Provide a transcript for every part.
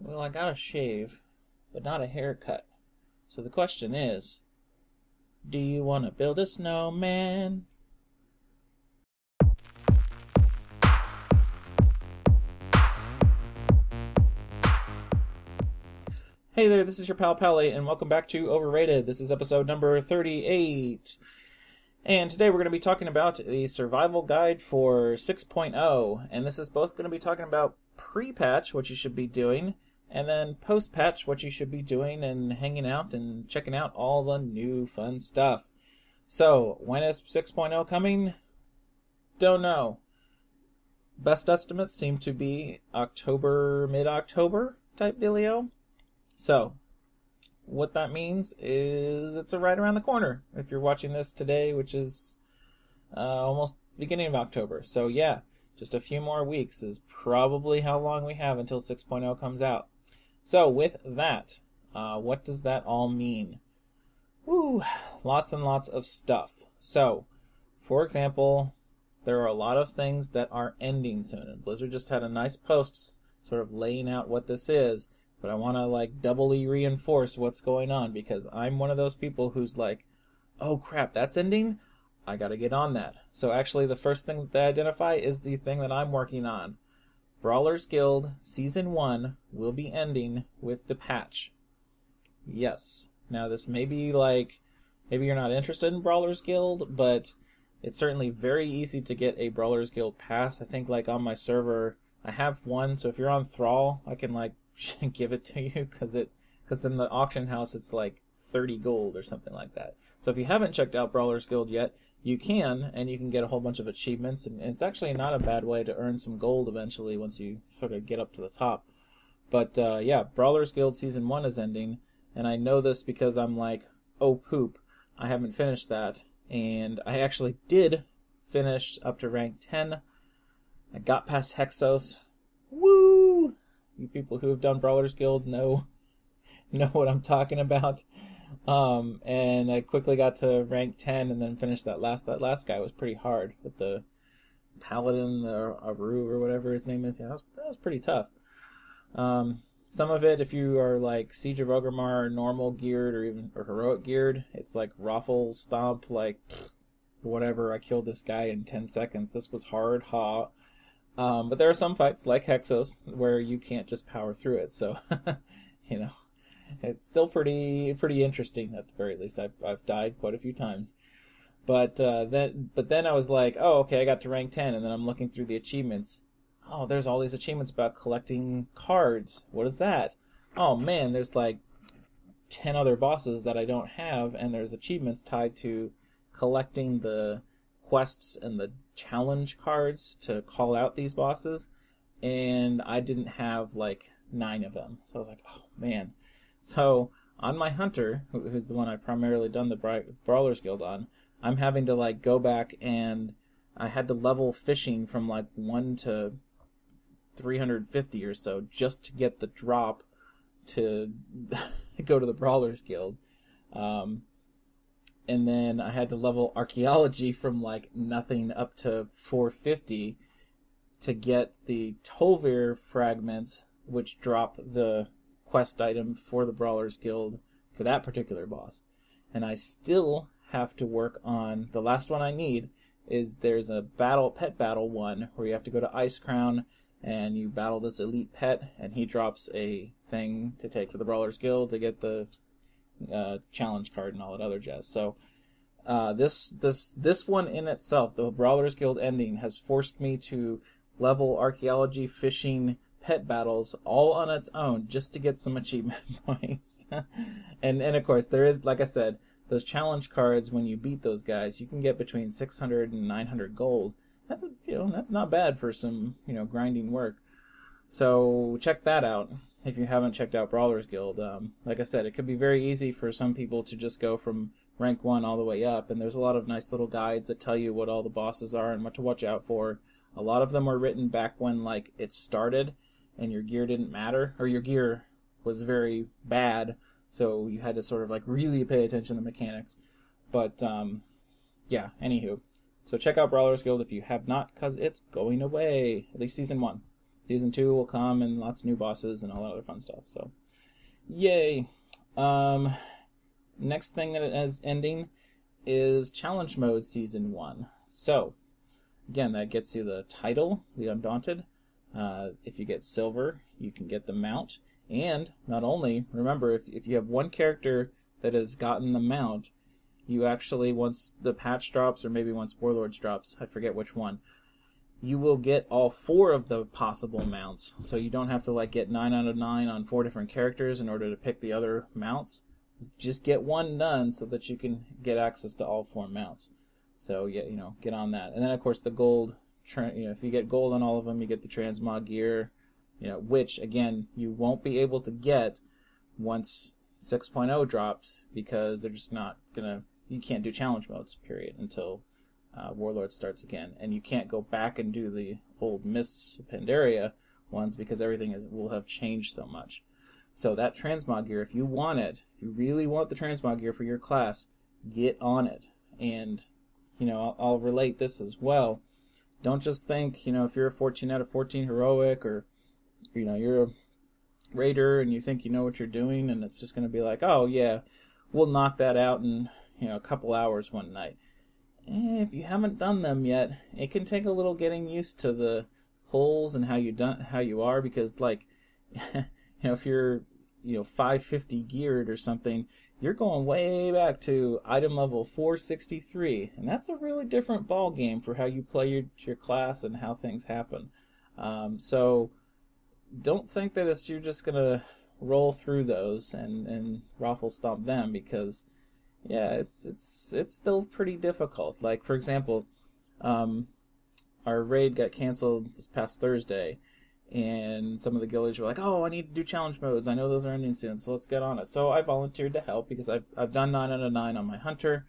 Well, I got a shave, but not a haircut. So the question is, do you want to build a snowman? Hey there, this is your pal Pally, and welcome back to Overrated. This is episode number 38. And today we're going to be talking about the survival guide for 6.0. And this is both going to be talking about pre-patch, what you should be doing, and then post-patch, what you should be doing and hanging out and checking out all the new fun stuff. So, when is 6.0 coming? Don't know. Best estimates seem to be October, mid-October type dealio. So, what that means is it's right around the corner if you're watching this today, which is almost beginning of October. So yeah, just a few more weeks is probably how long we have until 6.0 comes out. So with that, what does that all mean? Woo, lots and lots of stuff. So, for example, there are a lot of things that are ending soon, and Blizzard just had a nice post sort of laying out what this is. But I want to doubly reinforce what's going on because I'm one of those people who's like, oh crap, that's ending? I gotta get on that. So actually the first thing that they identify is the thing that I'm working on. Brawlers Guild Season 1 will be ending with the patch. Yes. Now this may be maybe you're not interested in Brawlers Guild, but it's certainly very easy to get a Brawlers Guild pass. I think on my server, I have one, so if you're on Thrall, I can give it to you because in the auction house it's 30 gold or something like that. So if you haven't checked out Brawlers Guild yet, you can, and you can get a whole bunch of achievements, and it's actually not a bad way to earn some gold eventually once you sort of get up to the top. But yeah, Brawlers Guild Season 1 is ending, and I know this because I'm oh poop, I haven't finished that, and I actually did finish up to rank 10. I got past Hexos. Woo! You people who have done Brawlers Guild know what I'm talking about. And I quickly got to rank 10 and then finished that last guy was pretty hard with the Paladin or Aru or whatever his name is. Yeah, that was pretty tough. Some of it, if you are Siege of Orgrimmar normal geared or heroic geared, it's Raffle Stomp, whatever, I killed this guy in 10 seconds. This was hard, ha. But there are some fights like Hexos where you can't just power through it, so it's still pretty interesting at the very least. I've died quite a few times, but then I was oh okay, I got to rank 10, and then I'm looking through the achievements. Oh, there's all these achievements about collecting cards. What is that? Oh man, there's 10 other bosses that I don't have, and there's achievements tied to collecting the quests and the challenge cards to call out these bosses, and I didn't have 9 of them. So I was oh man. So on my hunter, who's the one I primarily done the Brawlers Guild on, I'm having to go back, and I had to level fishing from 1 to 350 or so just to get the drop to go to the Brawlers Guild. And then I had to level archaeology from nothing up to 450 to get the Tolvir fragments, which drop the quest item for the Brawlers Guild for that particular boss. And I still have to work on the last one I need. There's a pet battle one where you have to go to Icecrown and you battle this elite pet, and he drops a thing to take to the Brawlers Guild to get the challenge card and all that other jazz. So this one in itself, the Brawlers Guild ending, has forced me to level archaeology, fishing, pet battles all on its own just to get some achievement points. and of course there is, like I said, those challenge cards. When you beat those guys, you can get between 600 and 900 gold. That's not bad for some grinding work. So check that out if you haven't checked out Brawlers Guild. Like I said, it could be very easy for some people to just go from rank 1 all the way up, and there's a lot of nice little guides that tell you what all the bosses are and what to watch out for. A lot of them were written back when it started and your gear didn't matter, or your gear was very bad, so you had to sort of really pay attention to the mechanics. But yeah, anywho, so check out Brawlers Guild if you have not, because it's going away, at least Season 1. Season 2 will come, and lots of new bosses and all that other fun stuff. So, yay! Next thing that is ending is Challenge Mode Season 1. So, again, that gets you the title, the Undaunted. If you get silver, you can get the mount. And, not only, remember, if you have one character that has gotten the mount, you actually, once the patch drops, or maybe once Warlords drops, I forget which one, you will get all 4 of the possible mounts. So you don't have to like get 9 out of 9 on 4 different characters in order to pick the other mounts. Just get one done so that you can get access to all 4 mounts. So yeah, get on that. And then of course the gold, if you get gold on all of them, you get the transmog gear, which again you won't be able to get once 6.0 drops, because they're just not gonna. You can't do challenge modes, period, until Warlord starts again, and you can't go back and do the old Mists of Pandaria ones because everything will have changed so much. So that transmog gear, if you want it, if you really want the transmog gear for your class, get on it. And I'll relate this as well. Don't just think, if you're a 14 out of 14 heroic, or you're a raider and you think you know what you're doing, and it's just going to be like, oh yeah, we'll knock that out in a couple hours one night. If you haven't done them yet, it can take a little getting used to the pulls and how you are, because like if you're 550 geared or something, you're going way back to item level 463, and that's a really different ball game for how you play your class and how things happen. So don't think that you're just gonna roll through those and raffle stomp them, because yeah, it's still pretty difficult. Like, for example, our raid got canceled this past Thursday, and some of the guildies were like, oh, I need to do challenge modes. I know those are ending soon, so let's get on it. So I volunteered to help, because I've done 9 out of 9 on my hunter,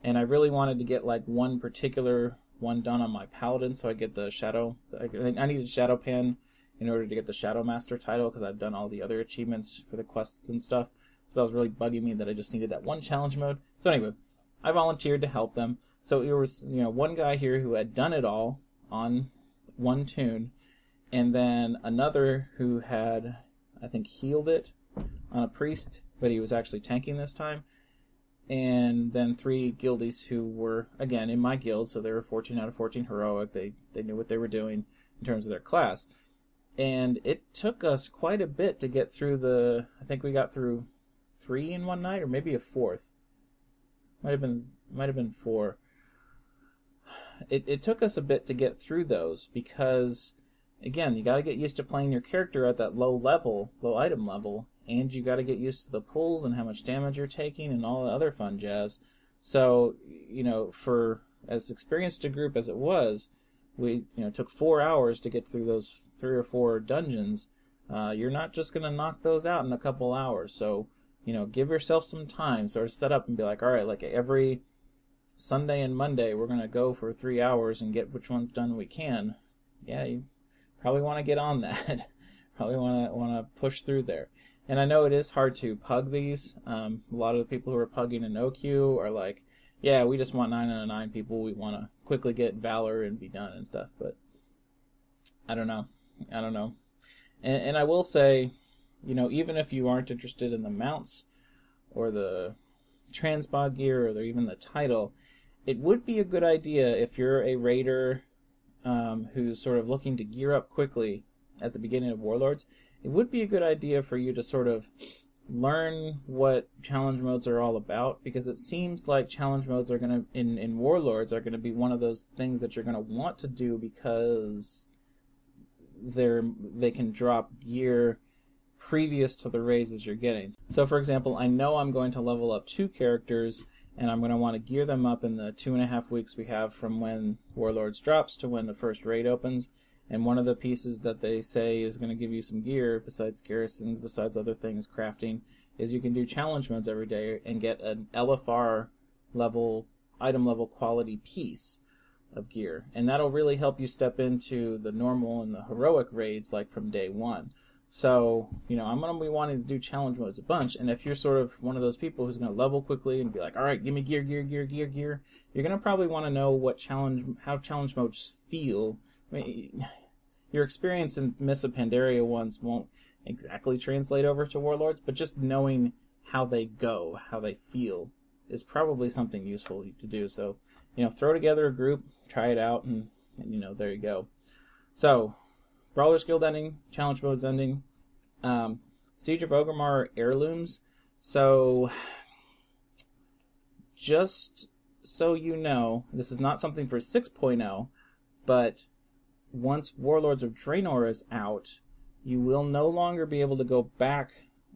and I really wanted to get like one particular one done on my paladin, so I get the shadow. I needed Shadow Pan in order to get the Shadow Master title, because I've done all the other achievements for the quests and stuff. So that was really bugging me that I just needed that one challenge mode. So anyway, I volunteered to help them. So there was, one guy here who had done it all on one toon, and then another who had, I think, healed it on a priest, but he was actually tanking this time. And then 3 guildies who were, again, in my guild, so they were 14 out of 14 heroic. They knew what they were doing in terms of their class. And it took us quite a bit to get through I think we got through 3 in one night, or maybe a 4th. Might have been 4. It took us a bit to get through those, because again, you got to get used to playing your character at that low item level, and you got to get used to the pulls and how much damage you're taking and all the other fun jazz. So, for as experienced a group as it was, we took 4 hours to get through those 3 or 4 dungeons. You're not just going to knock those out in a couple hours. So, give yourself some time, sort of set up and be like, all right, like every Sunday and Monday, we're going to go for 3 hours and get which ones done we can. Yeah, you probably want to get on that. Probably want to push through there. And I know it is hard to pug these. A lot of the people who are pugging in OQ are like, yeah, we just want 9 out of 9 people. We want to quickly get Valor and be done and stuff. But I don't know. And I will say, even if you aren't interested in the mounts or the transmog gear or even the title, it would be a good idea if you're a raider who's sort of looking to gear up quickly at the beginning of Warlords. It would be a good idea for you to sort of learn what challenge modes are all about, because it seems like challenge modes are going to, in Warlords, are going to be one of those things that you're going to want to do, because they can drop gear previous to the raises you're getting. So for example, I know I'm going to level up 2 characters, and I'm going to want to gear them up in the 2.5 weeks we have from when Warlords drops to when the first raid opens. And one of the pieces that they say is going to give you some gear, besides garrisons, besides other things, crafting, is you can do challenge modes every day and get an LFR level, item level quality piece of gear. And that'll really help you step into the normal and the heroic raids like from day one. So, I'm going to be wanting to do challenge modes a bunch, and if you're sort of one of those people who's going to level quickly and be like, all right, give me gear, you're going to probably want to know how challenge modes feel. I mean, your experience in Mists of Pandaria ones won't exactly translate over to Warlords, but just knowing how they go, how they feel, is probably something useful to do. So, throw together a group, try it out, and there you go. So, Brawler's Guild ending, Challenge Mode's ending. Siege of Orgrimmar heirlooms. So, just so you know, this is not something for 6.0, but once Warlords of Draenor is out, you will no longer be able to go back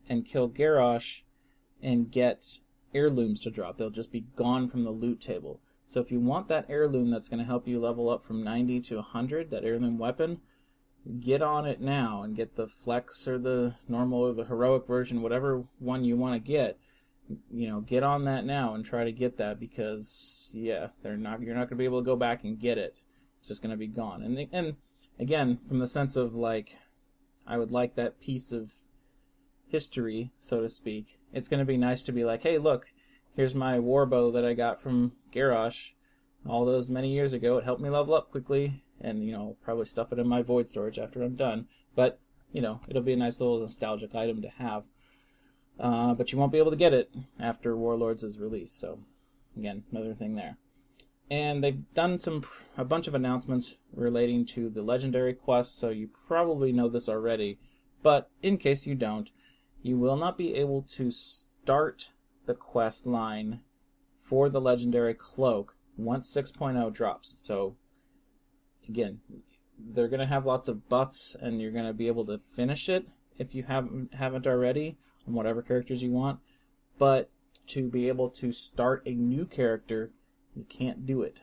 and kill Garrosh and get heirlooms to drop. They'll just be gone from the loot table. So if you want that heirloom that's going to help you level up from 90 to 100, that heirloom weapon, get on it now and get the flex or the normal or the heroic version, whatever one you want to get. Get on that now and try to get that, because you're not going to be able to go back and get it. It's just going to be gone. And again, from the sense of I would like that piece of history, so to speak. It's going to be nice to be like, hey, look, here's my warbow that I got from Garrosh all those many years ago. It helped me level up quickly, and I'll probably stuff it in my void storage after I'm done. But it'll be a nice little nostalgic item to have. But you won't be able to get it after Warlords is released. So again, another thing there. And they've done a bunch of announcements relating to the legendary quests, so you probably know this already. But in case you don't, you will not be able to start the quest line for the legendary cloak once 6.0 drops. So again, they're going to have lots of buffs, and you're going to be able to finish it if you haven't already on whatever characters you want. But to be able to start a new character, you can't do it.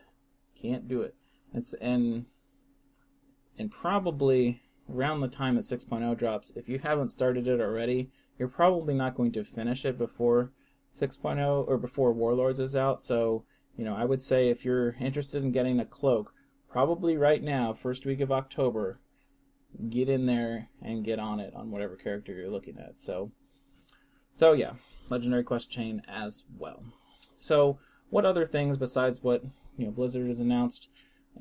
And probably around the time that 6.0 drops, if you haven't started it already, you're probably not going to finish it before 6.0 or before Warlords is out. So, I would say if you're interested in getting a cloak, probably right now, first week of October, get in there and get on it on whatever character you're looking at. So yeah, legendary quest chain as well. So, what other things besides what Blizzard has announced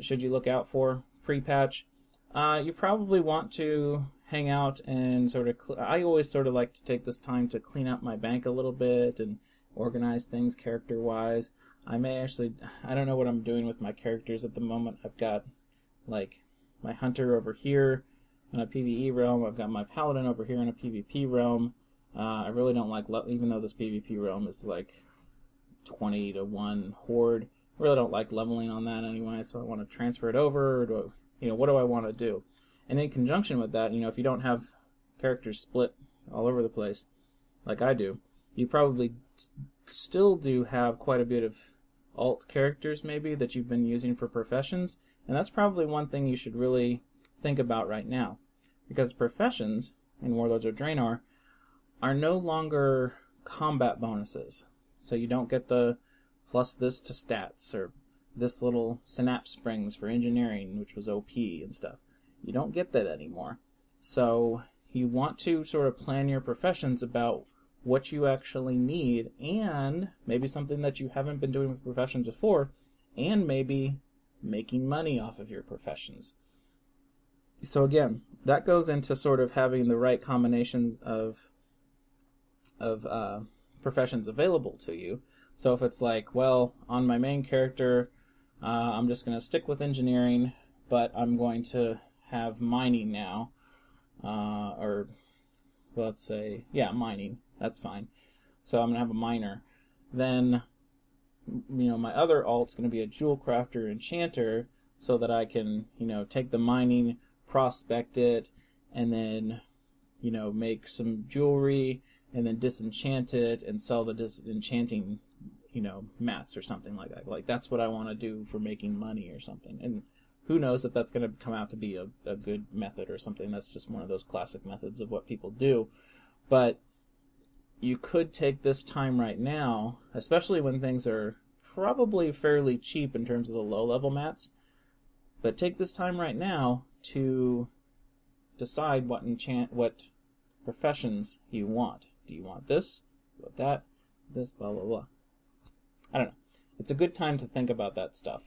should you look out for pre-patch? You probably want to hang out and I always like to take this time to clean out my bank a little bit and organize things character-wise. I don't know what I'm doing with my characters at the moment. I've got my hunter over here in a PvE realm. I've got my paladin over here in a PvP realm. I really don't like, even though this PvP realm is 20 to 1 horde, I really don't like leveling on that anyway, so I want to transfer it over, or what do I want to do? And in conjunction with that, if you don't have characters split all over the place, like I do, you probably still do have quite a bit of alt characters maybe that you've been using for professions, and that's probably one thing you should really think about right now, because professions in Warlords of Draenor are no longer combat bonuses. So you don't get the plus this to stats, or this little synapse springs for engineering, which was OP and stuff. You don't get that anymore. So you want to plan your professions about what you actually need, and maybe something that you haven't been doing with professions before, and maybe making money off of your professions. So again, that goes into having the right combinations of professions available to you. So if it's on my main character, I'm just going to stick with engineering, but I'm going to have mining now, or let's say, mining, that's fine. So I'm going to have a miner. Then, my other alt's going to be a jewel crafter enchanter, so that I can, take the mining, prospect it, and then, make some jewelry, and then disenchant it and sell the disenchanting, mats or something like that. That's what I want to do for making money or something. And who knows if that's going to come out to be a good method or something. That's just one of those classic methods of what people do. But you could take this time right now, especially when things are probably fairly cheap in terms of the low-level mats, but take this time right now to decide what professions you want. Do you want this? Do you want that? This, blah, blah, blah. I don't know. It's a good time to think about that stuff.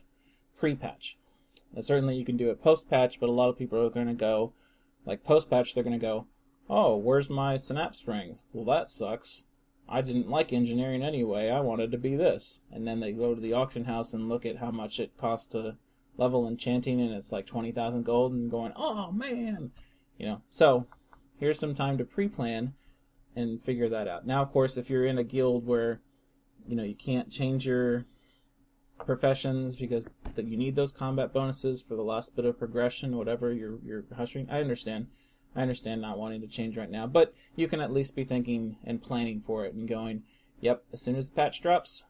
Pre-patch. Now, certainly you can do it post-patch, but a lot of people are going to go, like post-patch, they're going to go, oh, where's my synapse springs? Well, that sucks. I didn't like engineering anyway. I wanted to be this. And then they go to the auction house and look at how much it costs to level enchanting, and it's like 20,000 gold, and going, oh, man! You know, so here's some time to pre-plan and figure that out. Now, of course, if you're in a guild where, you know, you can't change your professions because you need those combat bonuses for the last bit of progression, whatever you're hustling, I understand not wanting to change right now, but you can at least be thinking and planning for it and going, yep, as soon as the patch drops,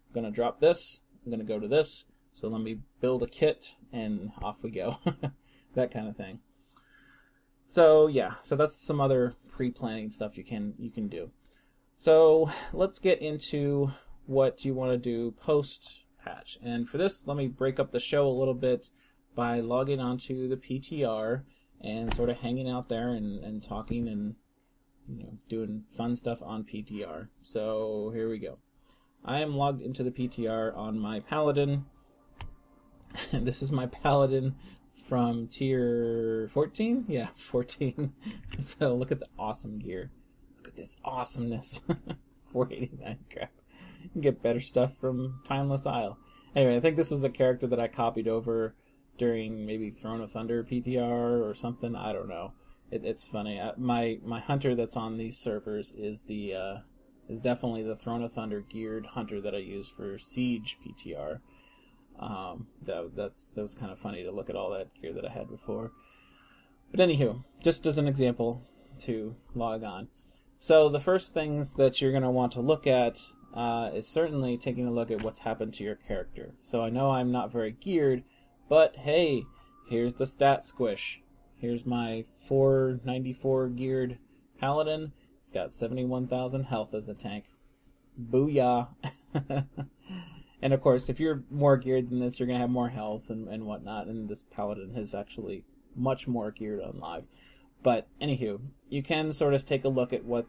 I'm going to drop this, I'm going to go to this, so let me build a kit, and off we go. That kind of thing. So yeah, so that's some other pre-planning stuff you can do. So let's get into what you want to do post-patch. And for this, let me break up the show a little bit by logging onto the PTR and sort of hanging out there and talking and, you know, doing fun stuff on PTR. So here we go. I am logged into the PTR on my Paladin. And this is my Paladin from tier 14? Yeah, 14. So look at the awesome gear. Look at this awesomeness. 489 crap. You can get better stuff from Timeless Isle. Anyway, I think this was a character that I copied over during maybe Throne of Thunder PTR or something. I don't know. It's funny. My hunter that's on these servers is definitely the Throne of Thunder geared hunter that I use for Siege PTR. That was kind of funny to look at all that gear that I had before. But anywho, just as an example to log on. So the first things that you're going to want to look at is certainly taking a look at what's happened to your character. So I know I'm not very geared, but hey, here's the stat squish. Here's my 494 geared Paladin. It's got 71,000 health as a tank. Booyah! And of course, if you're more geared than this, you're going to have more health and whatnot, and this Paladin is actually much more geared on live. But anywho, you can sort of take a look at what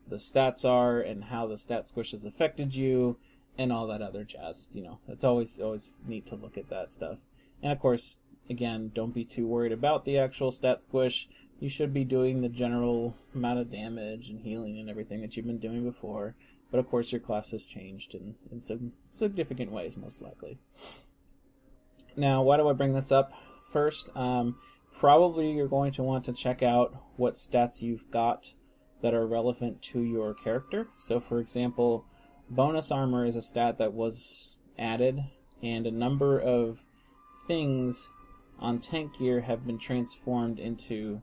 the stats are and how the stat squish has affected you and all that other jazz. You know, it's always neat to look at that stuff. And of course, again, don't be too worried about the actual stat squish. You should be doing the general amount of damage and healing and everything that you've been doing before. But of course, your class has changed in some significant ways, most likely. Now, why do I bring this up first? Probably you're going to want to check out what stats you've got that are relevant to your character. So, for example, bonus armor is a stat that was added, and a number of things on tank gear have been transformed into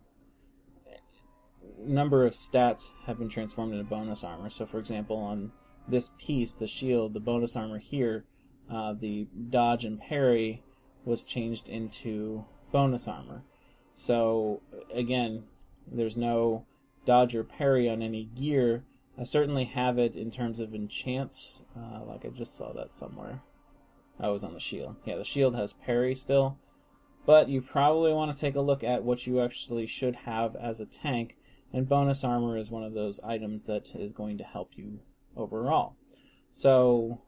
number of stats have been transformed into bonus armor. So for example, on this piece, the shield, the bonus armor here, the dodge and parry was changed into bonus armor. So again, there's no dodge or parry on any gear. I certainly have it in terms of enchants, like I just saw that somewhere. I was on the shield. Yeah, the shield has parry still, but you probably want to take a look at what you actually should have as a tank, and bonus armor is one of those items that is going to help you overall. So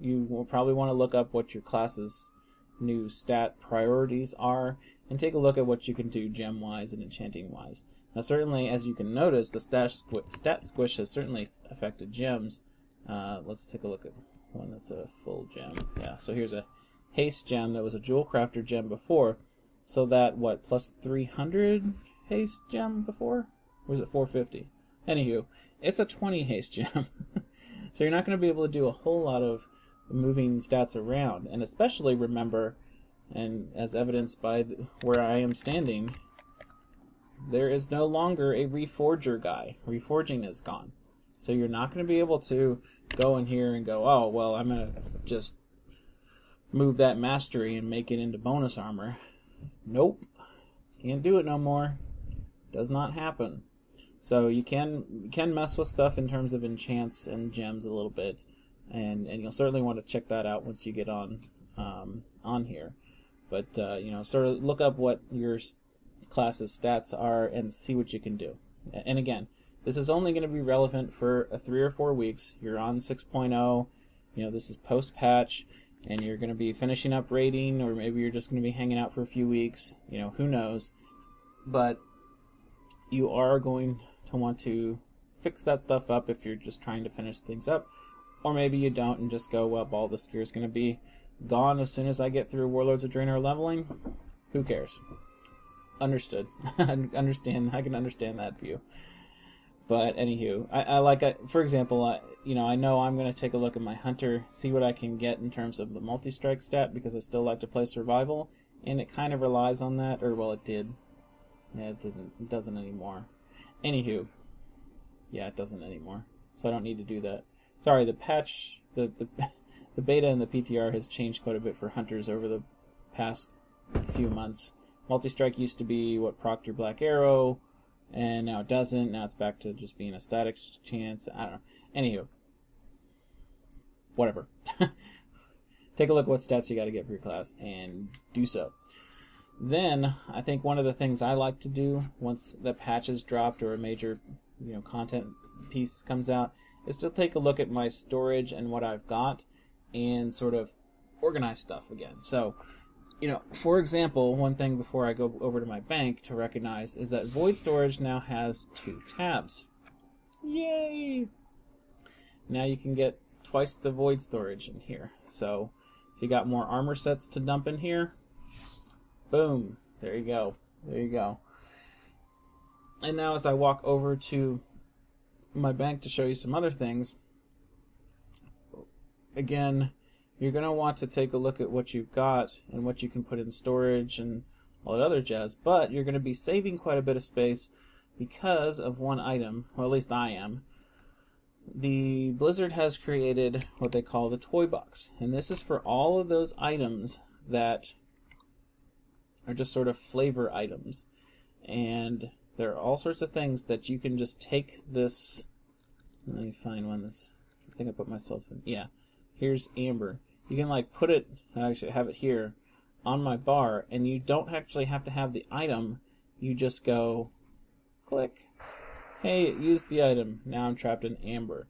you will probably want to look up what your class's new stat priorities are and take a look at what you can do gem-wise and enchanting-wise. Now certainly, as you can notice, the stat squish has certainly affected gems. Let's take a look at one that's a full gem. Yeah, so here's a haste gem that was a jewel crafter gem before. So that, what, plus 300 haste gem before? Or was it 450? Anywho, it's a 20 haste gem. So you're not going to be able to do a whole lot of moving stats around. And especially remember, and as evidenced by where I am standing, there is no longer a reforger guy. Reforging is gone. So you're not going to be able to go in here and go, oh, well, I'm going to just move that mastery and make it into bonus armor. Nope. Can't do it no more. Does not happen. So you can mess with stuff in terms of enchants and gems a little bit, and you'll certainly want to check that out once you get on here. But you know, sort of look up what your class's stats are and see what you can do. And again, this is only going to be relevant for 3 or 4 weeks. You're on 6.0. You know, this is post-patch. and you're going to be finishing up raiding, or maybe you're just going to be hanging out for a few weeks, you know, who knows. But you are going to want to fix that stuff up if you're just trying to finish things up. Or maybe you don't and just go, well, Baldur's gear is going to be gone as soon as I get through Warlords of Draenor leveling. Who cares? Understood. I can understand that view. But anywho, I like it. For example, I know I'm going to take a look at my Hunter, see what I can get in terms of the multi-strike stat, because I still like to play survival, and it kind of relies on that, or well, it did. Yeah, it doesn't anymore. Anywho, yeah, it doesn't anymore, so I don't need to do that. Sorry, the patch, the beta and the PTR has changed quite a bit for Hunters over the past few months. Multi-strike used to be what procced your Black Arrow, and now it doesn't. Now it's back to just being a static chance. I don't know. Anywho, whatever. Take a look at what stats you got to get for your class and do so. Then I think one of the things I like to do once the patch is dropped or a major, content piece comes out is to take a look at my storage and what I've got and sort of organize stuff again. So, for example, one thing before I go over to my bank to recognize is that Void Storage now has 2 tabs. Yay! Now you can get twice the Void Storage in here. So if you got more armor sets to dump in here, boom, there you go. There you go. And now as I walk over to my bank to show you some other things, again, you're going to want to take a look at what you've got and what you can put in storage and all that other jazz, but you're going to be saving quite a bit of space because of one item, or at least I am. The Blizzard has created what they call the Toy Box, and this is for all of those items that are just sort of flavor items, and there are all sorts of things that you can just take this. Let me find one that's, I think I put myself in. Yeah, here's Amber. You can put it, I actually have it here, on my bar, and you don't actually have to have the item. You just go, click. Hey, it used the item. Now I'm trapped in Amber.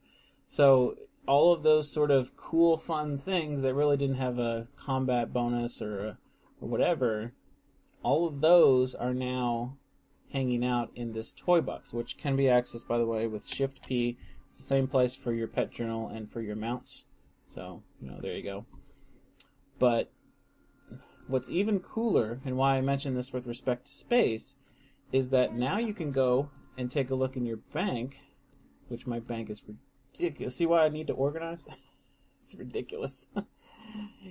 So all of those sort of cool, fun things that really didn't have a combat bonus or whatever, all of those are now hanging out in this toy box, which can be accessed, by the way, with Shift P. It's the same place for your pet journal and for your mounts. So, there you go. But what's even cooler, and why I mention this with respect to space, is that now you can go and take a look in your bank, which my bank is ridiculous. See why I need to organize? It's ridiculous.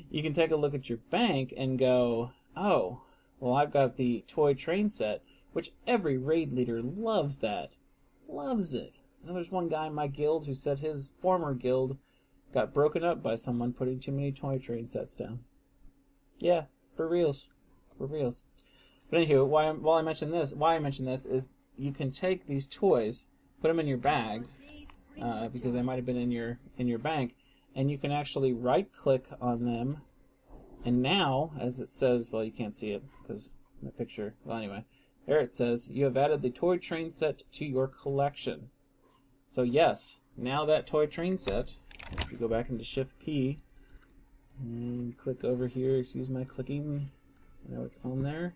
You can take a look at your bank and go, oh, well, I've got the toy train set, which every raid leader loves that. Loves it. And there's one guy in my guild who said his former guild got broken up by someone putting too many toy train sets down. Yeah, for reals. For reals. But anywho, why I mention this is you can take these toys, put them in your bag, because they might have been in your bank, and you can actually right-click on them, and now, as it says, well, you can't see it because my picture. Well, anyway, there it says you have added the toy train set to your collection. So yes, now that toy train set, if you go back into Shift P and click over here, excuse my clicking, I know it's on there.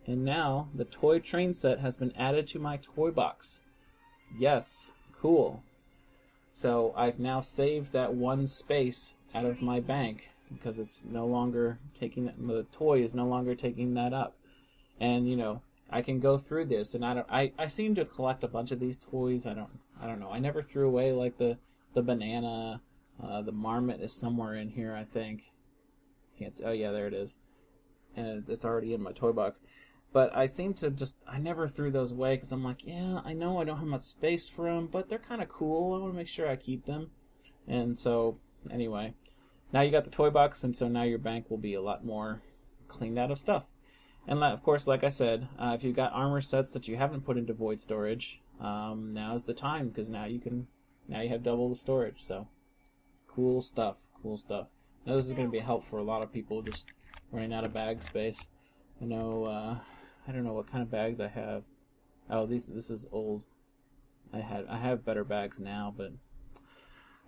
And now the toy train set has been added to my toy box. Yes, cool. So I've now saved that one space out of my bank because it's no longer taking the toy is no longer taking that up. And I can go through this, and I seem to collect a bunch of these toys. I don't know. I never threw away the banana. The marmot is somewhere in here, I think. Can't see. Oh yeah, there it is. And it's already in my toy box. But I seem to I never threw those away because I'm like, yeah, I know I don't have much space for them, but they're kind of cool. I want to make sure I keep them. And so, anyway, now you got the toy box, and so now your bank will be a lot more cleaned out of stuff. And of course, like I said, if you've got armor sets that you haven't put into Void Storage, now's the time, because now you have double the storage. So, cool stuff, cool stuff. Now this is going to be a help for a lot of people just running out of bag space. I know, I don't know what kind of bags I have. Oh, this is old. I have better bags now, but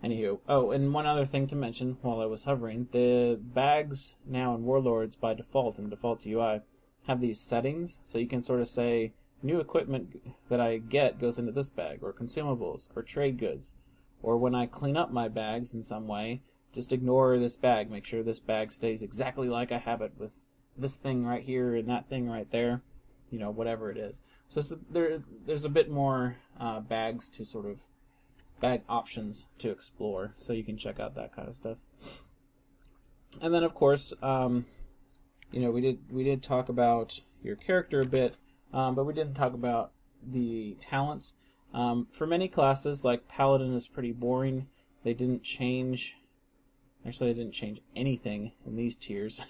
Anywho, oh, and one other thing to mention while I was hovering, the bags now in Warlords by default, in default UI, have these settings, so you can sort of say, new equipment that I get goes into this bag, or consumables, or trade goods, or when I clean up my bags in some way, just ignore this bag, make sure this bag stays exactly like I have it with this thing right here and that thing right there, you know, whatever it is. So there's a bit more bags to sort of bag options to explore, so you can check out that kind of stuff. And then of course, you know, we did talk about your character a bit, but we didn't talk about the talents. For many classes, like Paladin is pretty boring. They didn't change. Actually, they didn't change anything in these tiers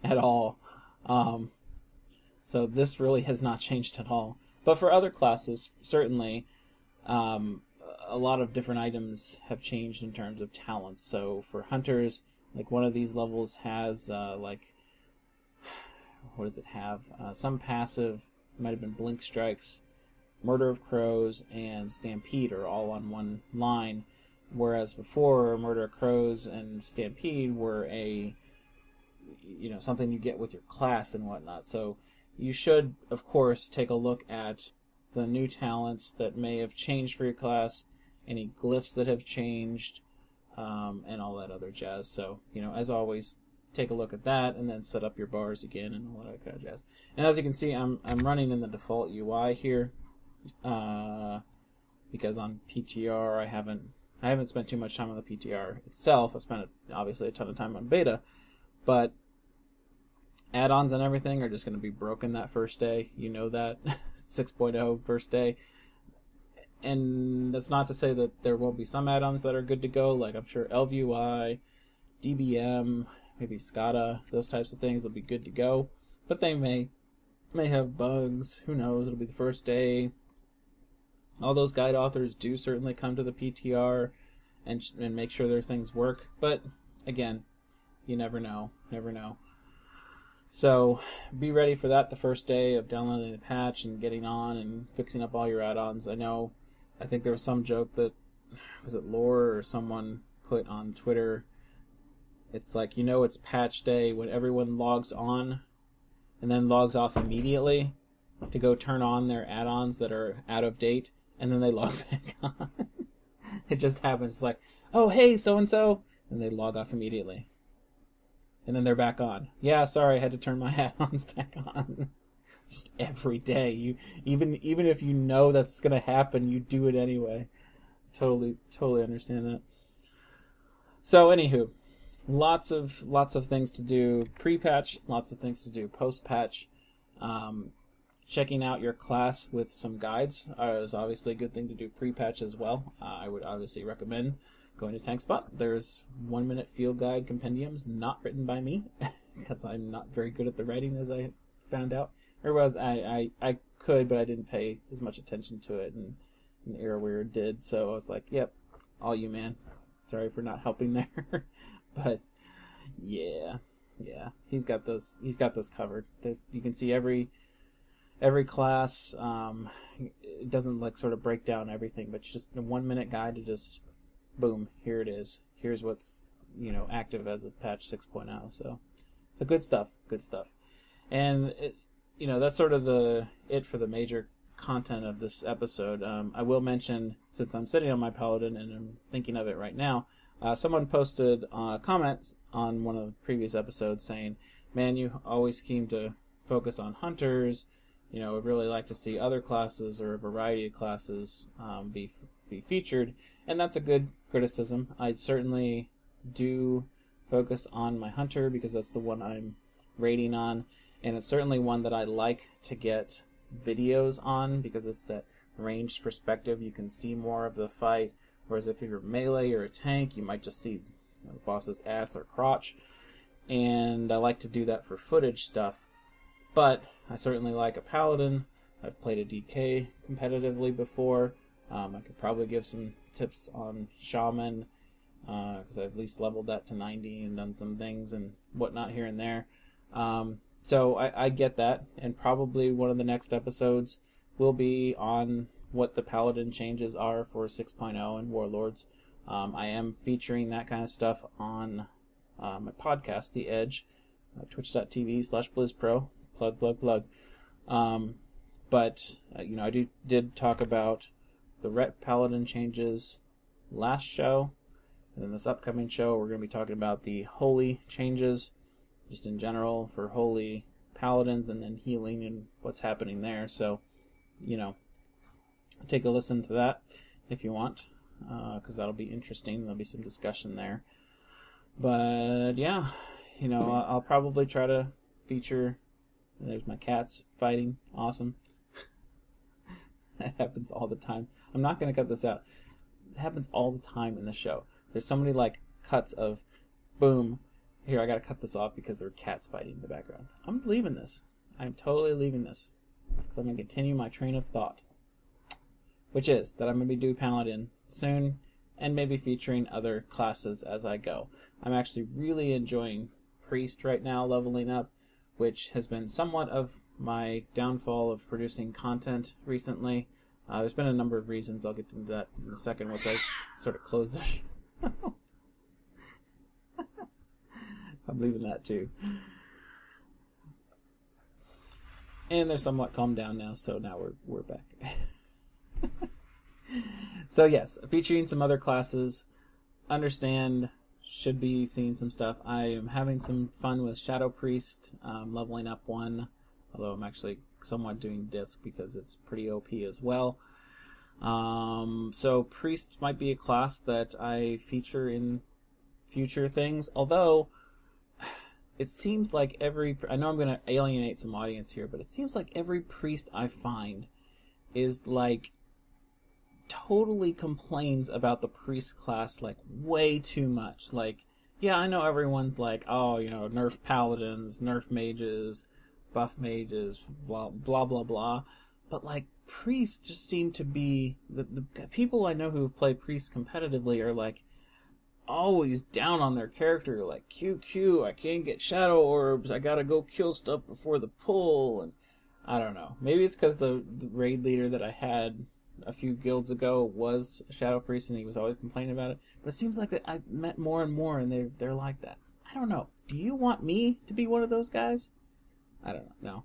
at all. So this really has not changed at all. But for other classes, certainly, a lot of different items have changed in terms of talents. So for hunters, like one of these levels has like, what does it have? Some passive, might have been Blink Strikes, Murder of Crows, and Stampede are all on one line, whereas before Murder of Crows and Stampede were a, you know, something you get with your class and whatnot. So you should, of course, take a look at the new talents that may have changed for your class, any glyphs that have changed, and all that other jazz. So, you know, as always, take a look at that, and then set up your bars again, and all that kind of jazz. And as you can see, I'm running in the default UI here, because on PTR I haven't spent too much time on the PTR itself. I spent obviously a ton of time on beta, but add-ons and everything are just going to be broken that first day. You know that. 6.0 first day. And that's not to say that there won't be some add-ons that are good to go, like I'm sure ElvUI, DBM, maybe SCADA, those types of things will be good to go. But they may have bugs. Who knows? It'll be the first day. All those guide authors do certainly come to the PTR and make sure their things work. But again, you never know. Never know. So be ready for that the first day of downloading the patch and getting on and fixing up all your add-ons. I think there was some joke that, was it Lore or someone put on Twitter, it's like, you know, it's patch day when everyone logs on and then logs off immediately to go turn on their add-ons that are out of date, and then they log back on. It just happens. It's like, oh, hey, so-and-so, and they log off immediately. And then they're back on. Yeah, sorry, I had to turn my add-ons back on. Just every day. Even if you know that's going to happen, you do it anyway. Totally understand that. So, anywho, lots of things to do pre-patch, lots of things to do post-patch. Checking out your class with some guides is obviously a good thing to do pre-patch as well. I would obviously recommend going to TankSpot. There's 1-minute field guide compendiums not written by me because I'm not very good at the writing, as I found out. Or was I could, but I didn't pay as much attention to it, and Arrowweird did. So I was like, yep, all you, man. Sorry for not helping there. But yeah, he's got those covered. You can see every class. It doesn't like sort of break down everything, but just a 1-minute guide to just boom, here it is. Here's what's, you know, active as of patch 6.0. So good stuff. And you know, that's sort of it for the major content of this episode. I will mention, since I'm sitting on my Paladin and I'm thinking of it right now, someone posted comments on one of the previous episodes saying, man, you always seem to focus on hunters. You know, would really like to see other classes or a variety of classes be featured, and that's a good criticism. I certainly do focus on my hunter because that's the one I'm rating on, and it's certainly one that I like to get videos on because it's that ranged perspective. You can see more of the fight, whereas if you're melee or a tank, you might just see the boss's ass or crotch, and I like to do that for footage stuff. But I certainly like a Paladin. I've played a DK competitively before. I could probably give some tips on Shaman, because I've at least leveled that to 90 and done some things and whatnot here and there. So I get that, and probably one of the next episodes will be on what the Paladin changes are for 6.0 and Warlords. I am featuring that kind of stuff on my podcast, The Edge, twitch.tv/BlizzPro. Plug. But I did talk about the Ret Paladin changes last show, and then this upcoming show we're going to be talking about the Holy changes, just in general for Holy Paladins, and then healing and what's happening there. So, take a listen to that if you want, because that'll be interesting. There'll be some discussion there. But yeah, I'll probably try to feature. There's my cats fighting. Awesome. That happens all the time. I'm not going to cut this out. It happens all the time in the show. There's so many cuts of boom. Here, I got to cut this off because there are cats fighting in the background. I'm leaving this. I'm totally leaving this. So I'm going to continue my train of thought, which is that I'm going to be doing Paladin soon and maybe featuring other classes as I go. I'm actually really enjoying Priest right now, leveling up, which has been somewhat of my downfall of producing content recently. There's been a number of reasons. I'll get into that in a second once I sort of close the show. I'm leaving that too. And they're somewhat calmed down now, so now we're back. So yes, featuring some other classes. Understand, should be seeing some stuff. I am having some fun with Shadow Priest, leveling up one, although I'm actually somewhat doing Disc because it's pretty OP as well. So Priest might be a class that I feature in future things, although it seems like I know I'm going to alienate some audience here, but it seems like every Priest I find is totally complains about the Priest class way too much. Yeah, I know everyone's nerf Paladins, nerf mages, buff mages, blah blah blah blah, but Priests just seem to be the people I know who play Priests competitively are always down on their character, QQ, I can't get shadow orbs, I gotta go kill stuff before the pull, and I don't know. Maybe it's because the raid leader that I had a few guilds ago was a Shadow Priest and he was always complaining about it. But it seems like that I've met more and more and they're like that. I don't know. Do you want me to be one of those guys? I don't know. No.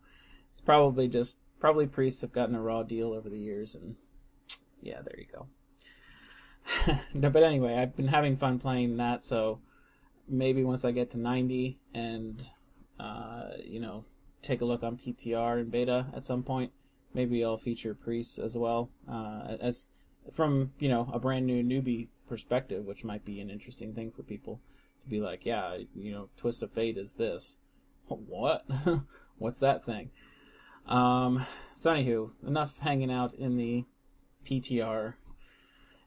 It's probably priests have gotten a raw deal over the years, and yeah, there you go. No, but anyway, I've been having fun playing that, so maybe once I get to 90 and take a look on PTR and beta at some point, maybe I'll feature priests as well, as from a brand new newbie perspective, which might be an interesting thing for people to be like, yeah, Twist of Fate is this. What? What's that thing? So anywho, enough hanging out in the PTR.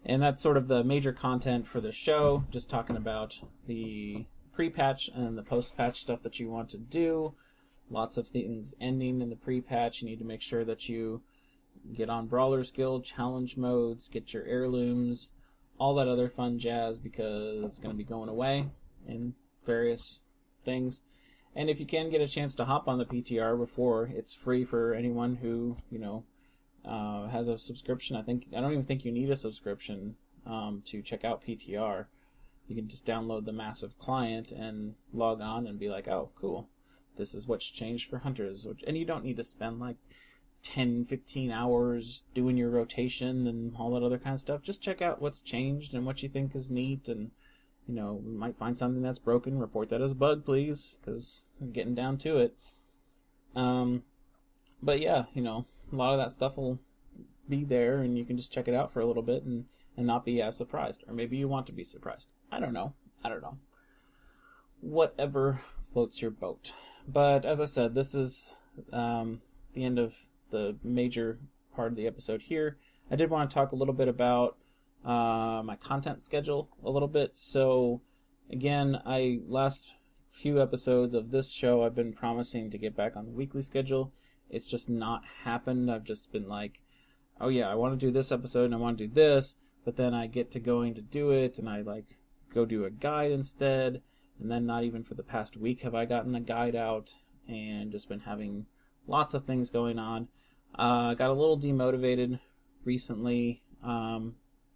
And that's sort of the major content for the show, just talking about the pre-patch and the post-patch stuff that you want to do. Lots of things ending in the pre-patch. You need to make sure that you get on Brawler's Guild, challenge modes, get your heirlooms, all that other fun jazz, because it's going to be going away in various things. And if you can get a chance to hop on the PTR before it's free for anyone who, has a subscription. I don't even think you need a subscription to check out PTR. You can just download the massive client and log on and be like, oh, cool. This is what's changed for hunters. And you don't need to spend 10, 15 hours doing your rotation and all that other kind of stuff. Just check out what's changed and what you think is neat. And, we might find something that's broken. Report that as a bug, please, because I'm getting down to it. But yeah, a lot of that stuff will be there, and you can just check it out for a little bit and not be as surprised. Or maybe you want to be surprised. I don't know. Whatever floats your boat. But as I said, this is the end of the major part of the episode here. I did want to talk a little bit about my content schedule a little bit. So again, last few episodes of this show, I've been promising to get back on the weekly schedule. It's just not happened. I've just been like, oh yeah, I want to do this episode and I want to do this, but then I get to going to do it and I go do a guide instead. And then not even for the past week have I gotten a guide out, and just been having lots of things going on. Got a little demotivated recently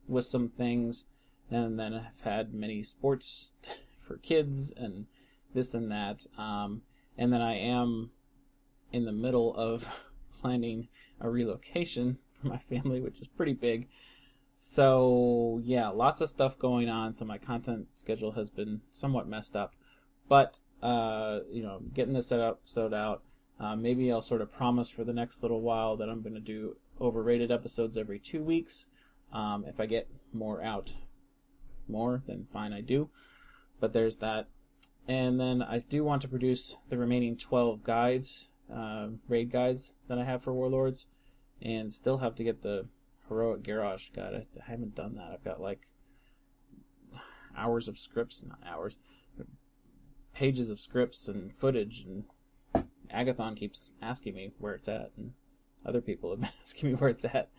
with some things, and then I've had many sports for kids and this and that. And then I am in the middle of planning a relocation for my family, which is pretty big. So yeah, lots of stuff going on. So my content schedule has been somewhat messed up, but getting this episode out. Maybe I'll sort of promise for the next little while that I'm going to do overrated episodes every 2 weeks. If I get more out more, then fine, I do. But there's that. And then I do want to produce the remaining 12 guides, raid guides that I have for Warlords, and still have to get the Heroic Garrosh guide. I haven't done that. I've got like hours of scripts, not hours, pages of scripts and footage, and Agathon keeps asking me where it's at, and other people have been asking me where it's at.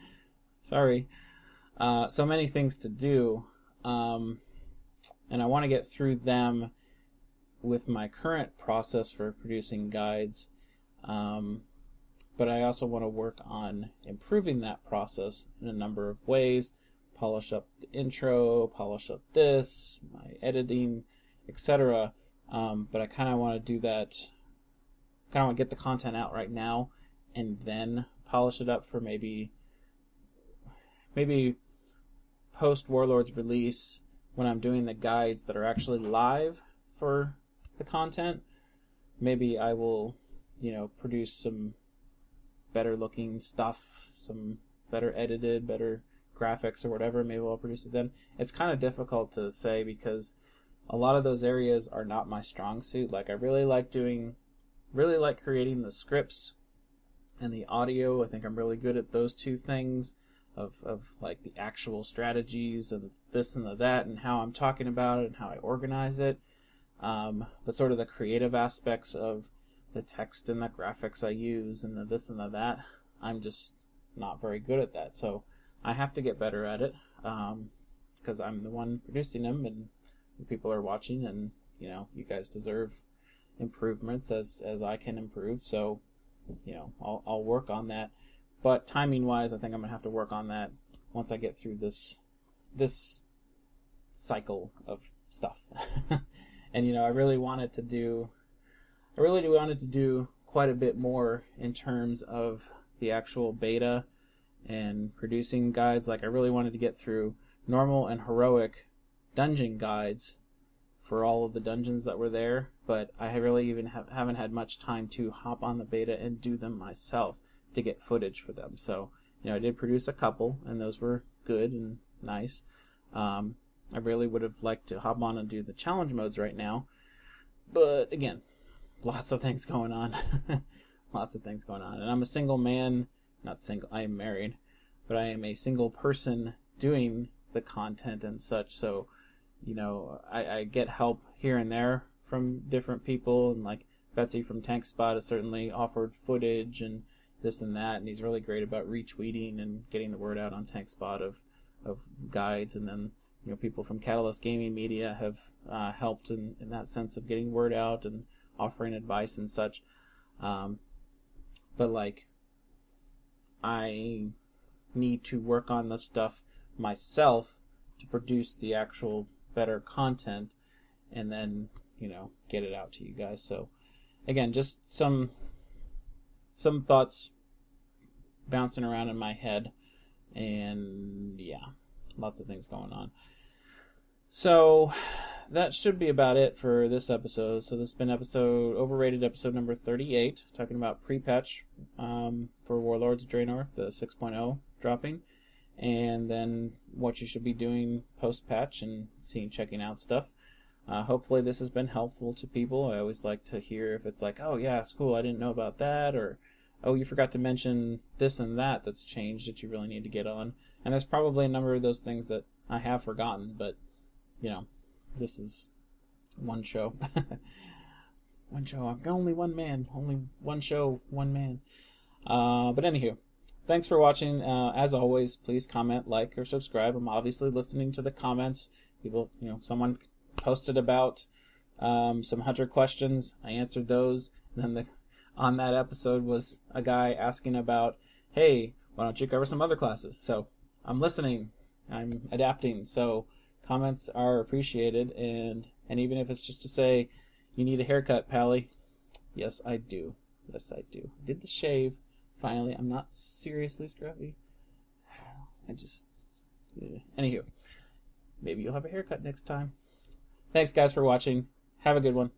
Sorry. So many things to do, and I want to get through them with my current process for producing guides, but I also want to work on improving that process in a number of ways, polish up the intro, polish up this, my editing, etc. But I kind of want to do that, kind of want to get the content out right now and then polish it up for maybe post Warlords release, when I'm doing the guides that are actually live for the content. Maybe I will, produce some better looking stuff, some better edited, better graphics or whatever. Maybe I'll produce it then. It's kind of difficult to say because a lot of those areas are not my strong suit. Like I really like creating the scripts and the audio. I think I'm really good at those two things of like the actual strategies and this and the that and how I'm talking about it and how I organize it. But sort of the creative aspects of the text and the graphics I use and the this and the that, I'm just not very good at that. So I have to get better at it because I'm the one producing them and people are watching, and you guys deserve improvements as I can improve. So I'll work on that. But timing wise, I think I'm gonna have to work on that once I get through this cycle of stuff. And I really wanted to do quite a bit more in terms of the actual beta and producing guides. Like I really wanted to get through normal and heroic dungeon guides for all of the dungeons that were there, but I really even haven't had much time to hop on the beta and do them myself to get footage for them. So, I did produce a couple, and those were good and nice. I really would have liked to hop on and do the challenge modes right now, but again, lots of things going on. Lots of things going on. And I'm a single man, not single, I am married, but I am a single person doing the content and such, so I get help here and there from different people, and like Betsy from TankSpot has certainly offered footage and this and that, and he's really great about retweeting and getting the word out on TankSpot of guides, and then people from Catalyst Gaming Media have helped in that sense of getting word out and offering advice and such. But like I need to work on this stuff myself to produce the actual better content and then get it out to you guys. So again, just some thoughts bouncing around in my head, and yeah, lots of things going on. So that should be about it for this episode. So this has been overrated episode number 38, talking about pre-patch for Warlords of Draenor, the 6.0 dropping, and then what you should be doing post-patch and checking out stuff. Hopefully this has been helpful to people. I always like to hear if it's like, oh yeah, it's cool, I didn't know about that, or oh, you forgot to mention this and that's changed that you really need to get on. And there's probably a number of those things that I have forgotten, but this is one show. One show. I'm only one man. Only one show, one man. But anywho, thanks for watching. As always, please comment, like, or subscribe. I'm obviously listening to the comments. People, someone posted about some hunter questions. I answered those. And then on that episode was a guy asking about, hey, why don't you cover some other classes? So I'm listening. I'm adapting. So Comments are appreciated, and even if it's just to say, you need a haircut, Pally. Yes, I do. Yes, I do. Did the shave. Finally, I'm not seriously scruffy. I just... Anywho, maybe you'll have a haircut next time. Thanks, guys, for watching. Have a good one.